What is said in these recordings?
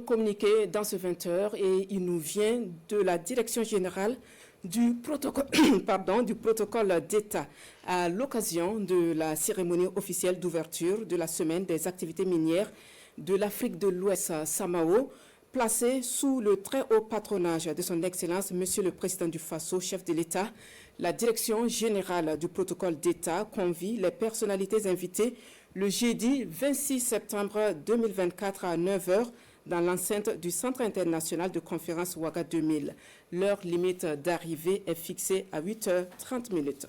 Communiqué dans ce 20h et il nous vient de la Direction générale du protocole, du protocole d'État à l'occasion de la cérémonie officielle d'ouverture de la semaine des activités minières de l'Afrique de l'Ouest Samao, placée sous le très haut patronage de son Excellence Monsieur le Président du Faso, chef de l'État. La Direction générale du protocole d'État convie les personnalités invitées le jeudi 26 septembre 2024 à 9h dans l'enceinte du Centre international de conférence Ouaga 2000. L'heure limite d'arrivée est fixée à 8h30.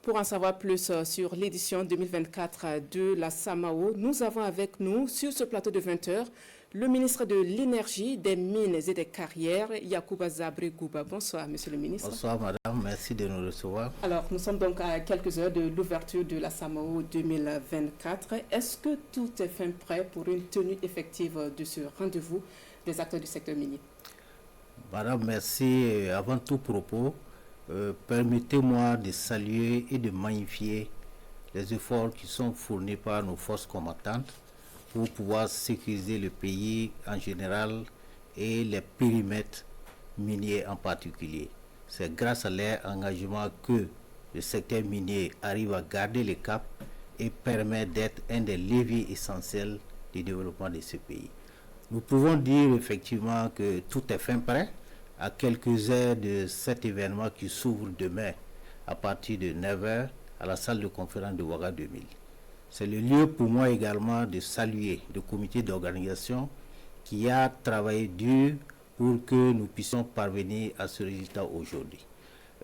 Pour en savoir plus sur l'édition 2024 de la Samao, nous avons avec nous sur ce plateau de 20h le ministre de l'Énergie, des Mines et des Carrières, Yacouba Zabré Gouba. Bonsoir, monsieur le ministre. Bonsoir, madame. Merci de nous recevoir. Alors, nous sommes donc à quelques heures de l'ouverture de la Samao 2024. Est-ce que tout est fin prêt pour une tenue effective de ce rendez-vous des acteurs du secteur minier? Madame, merci. Avant tout propos, permettez-moi de saluer et de magnifier les efforts qui sont fournis par nos forces combattantes pour pouvoir sécuriser le pays en général et les périmètres miniers en particulier. C'est grâce à leur engagement que le secteur minier arrive à garder le cap et permet d'être un des leviers essentiels du développement de ce pays. Nous pouvons dire effectivement que tout est fin prêt à quelques heures de cet événement qui s'ouvre demain à partir de 9h à la salle de conférence de Ouaga 2000. C'est le lieu pour moi également de saluer le comité d'organisation qui a travaillé dur pour que nous puissions parvenir à ce résultat aujourd'hui.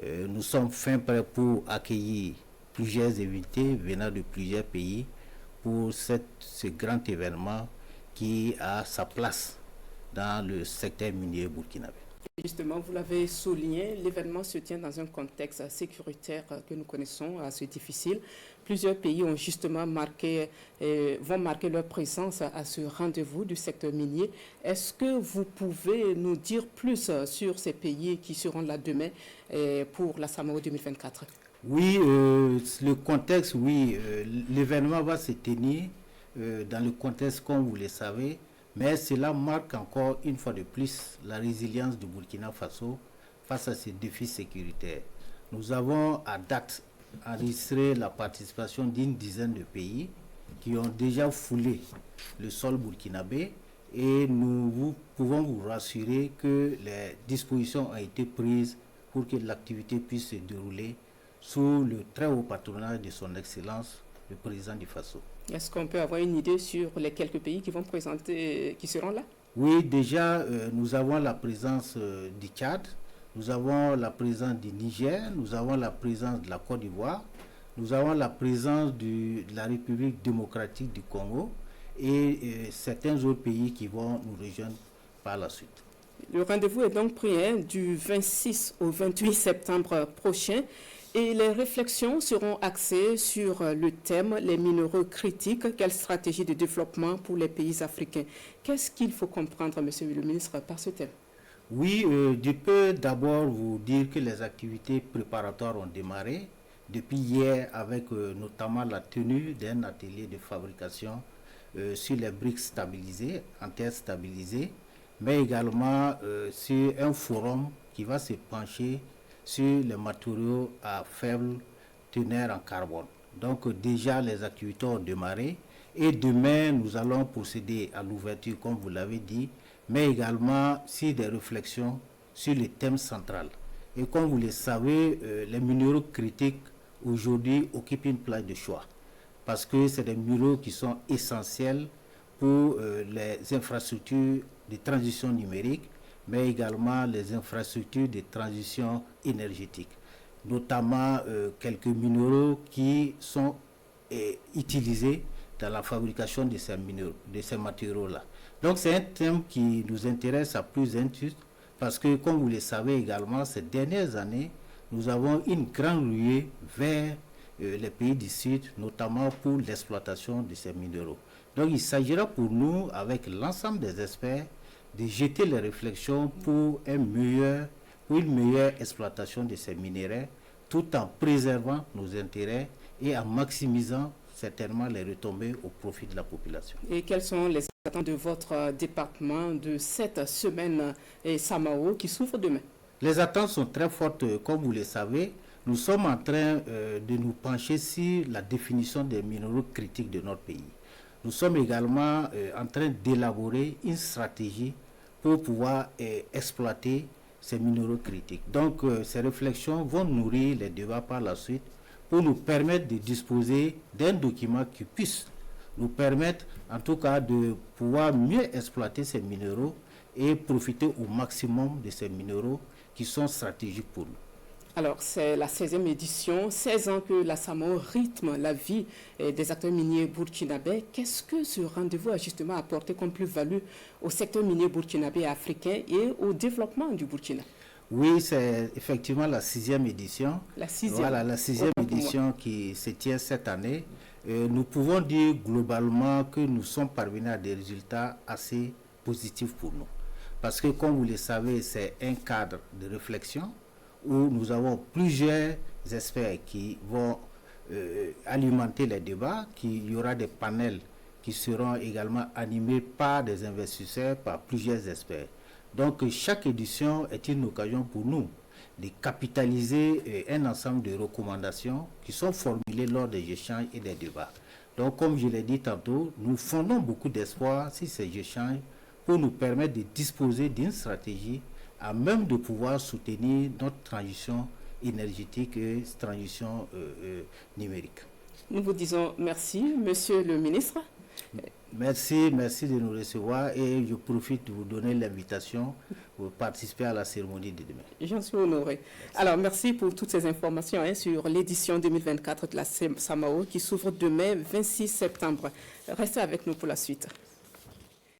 Nous sommes fin prêts pour accueillir plusieurs invités venant de plusieurs pays pour ce grand événement qui a sa place dans le secteur minier burkinabé. Justement, vous l'avez souligné, l'événement se tient dans un contexte sécuritaire que nous connaissons assez difficile. Plusieurs pays ont justement vont marquer leur présence à ce rendez-vous du secteur minier. Est-ce que vous pouvez nous dire plus sur ces pays qui seront là demain pour la Samao 2024? Oui, le contexte, l'événement va se tenir dans le contexte comme vous le savez. Mais cela marque encore une fois de plus la résilience du Burkina Faso face à ces défis sécuritaires. Nous avons à date enregistré la participation d'une dizaine de pays qui ont déjà foulé le sol burkinabé et nous pouvons vous rassurer que les dispositions ont été prises pour que l'activité puisse se dérouler sous le très haut patronage de son Excellence, le président du Faso. Est-ce qu'on peut avoir une idée sur les quelques pays qui seront là? Oui, déjà, nous avons la présence du Tchad, nous avons la présence du Niger, nous avons la présence de la Côte d'Ivoire, nous avons la présence de la République démocratique du Congo et certains autres pays qui vont nous rejoindre par la suite. Le rendez-vous est donc pris du 26 au 28 septembre prochain. Et les réflexions seront axées sur le thème « Les minéraux critiques, quelle stratégie de développement pour les pays africains ?» Qu'est-ce qu'il faut comprendre, monsieur le ministre, par ce thème? Oui, je peux d'abord vous dire que les activités préparatoires ont démarré depuis hier avec notamment la tenue d'un atelier de fabrication sur les briques stabilisées, en terre stabilisée, mais également sur un forum qui va se pencher sur les matériaux à faible teneur en carbone. Donc déjà les activités ont démarré et demain nous allons procéder à l'ouverture comme vous l'avez dit, mais également sur des réflexions sur le thème central. Et comme vous le savez, les minéraux critiques aujourd'hui occupent une place de choix parce que c'est des minéraux qui sont essentiels pour les infrastructures de transition numérique, mais également les infrastructures de transition énergétique, notamment quelques minéraux qui sont utilisés dans la fabrication de ces matériaux-là. Donc c'est un thème qui nous intéresse à plus d'un titre, parce que comme vous le savez également, ces dernières années, nous avons une grande ruée vers les pays du Sud, notamment pour l'exploitation de ces minéraux. Donc il s'agira pour nous, avec l'ensemble des experts, de jeter les réflexions pour une meilleure exploitation de ces minéraux, tout en préservant nos intérêts et en maximisant certainement les retombées au profit de la population. Et quels sont les attentes de votre département de cette semaine SAMAO qui s'ouvre demain? Les attentes sont très fortes, comme vous le savez. Nous sommes en train de nous pencher sur la définition des minéraux critiques de notre pays. Nous sommes également en train d'élaborer une stratégie pour pouvoir exploiter ces minéraux critiques. Donc, ces réflexions vont nourrir les débats par la suite pour nous permettre de disposer d'un document qui puisse nous permettre, en tout cas, de pouvoir mieux exploiter ces minéraux et profiter au maximum de ces minéraux qui sont stratégiques pour nous. Alors, c'est la 16e édition, 16 ans que la SAMAO rythme la vie des acteurs miniers burkinabés. Qu'est-ce que ce rendez-vous a justement apporté comme plus-value au secteur minier burkinabé africain et au développement du Burkina? Oui, c'est effectivement la 6e édition. La 6e. Voilà, la 6e édition qui se tient cette année. Nous pouvons dire globalement que nous sommes parvenus à des résultats assez positifs pour nous. Parce que, comme vous le savez, c'est un cadre de réflexion où nous avons plusieurs experts qui vont alimenter les débats, il y aura des panels qui seront également animés par des investisseurs, par plusieurs experts. Donc chaque édition est une occasion pour nous de capitaliser un ensemble de recommandations qui sont formulées lors des échanges et des débats. Donc comme je l'ai dit tantôt, nous fondons beaucoup d'espoir sur ces échanges pour nous permettre de disposer d'une stratégie à même de pouvoir soutenir notre transition énergétique et transition numérique. Nous vous disons merci, Monsieur le ministre. Merci de nous recevoir et je profite de vous donner l'invitation pour participer à la cérémonie de demain. J'en suis honoré. Alors, merci pour toutes ces informations sur l'édition 2024 de la SAMAO qui s'ouvre demain, 26 septembre. Restez avec nous pour la suite.